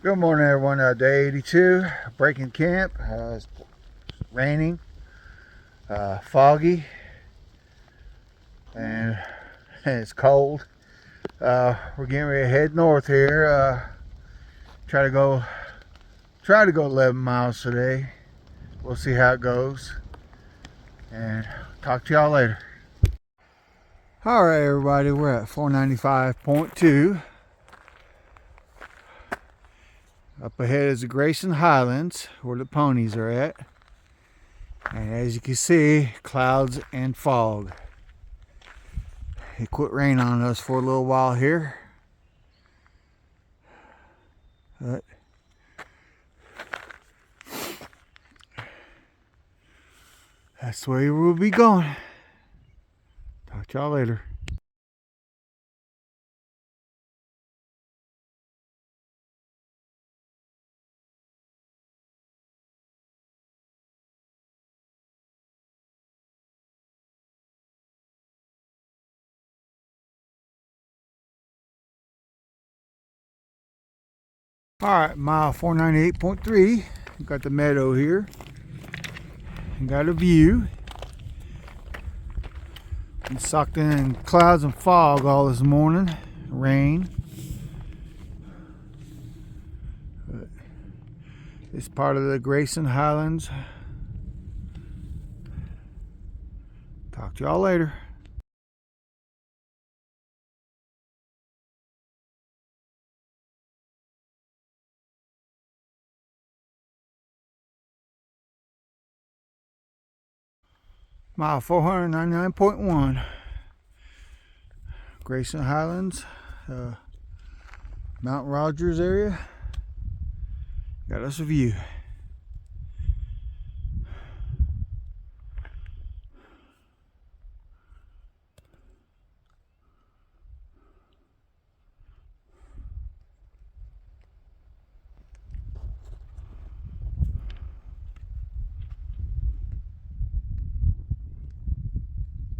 Good morning, everyone. Day 82, breaking camp. It's raining, foggy, and it's cold. We're getting ready to head north here. Try to go 11 miles today. We'll see how it goes, and talk to y'all later. All right, everybody. We're at 495.2. Up ahead is the Grayson Highlands, where the ponies are at. And as you can see, clouds and fog. It quit raining on us for a little while here. But that's the way we'll be going. Talk to y'all later. Alright, mile 498.3. Got the meadow here. Got a view. Been sucked in clouds and fog all this morning. Rain. But it's part of the Grayson Highlands. Talk to y'all later. Mile 499.1. Grayson Highlands, Mount Rogers area. Got us a view.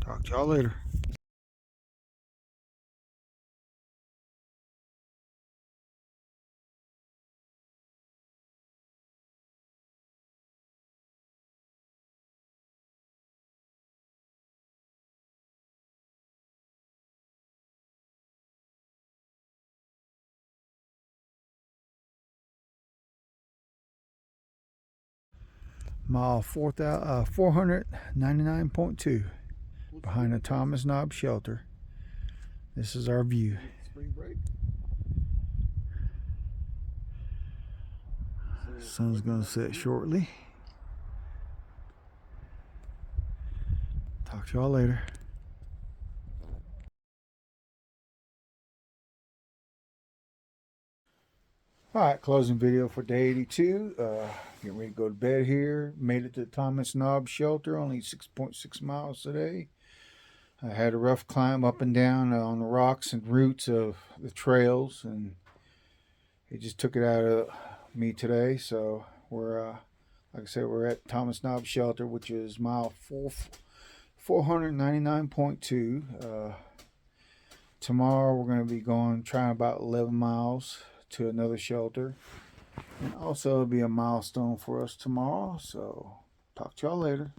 Talk to y'all later. Mile 499.2. Behind the Thomas Knob shelter. This is our view. Spring break. Sun's gonna set shortly. Talk to y'all later. Alright, closing video for day 82. Getting ready to go to bed here. Made it to the Thomas Knob shelter, only 6.6 miles today. I had a rough climb up and down on the rocks and roots of the trails, and it just took it out of me today. So we're, like I said, we're at Thomas Knob shelter, which is mile 499.2. Tomorrow we're going to be trying about 11 miles to another shelter, and also it'll be a milestone for us tomorrow. So talk to y'all later.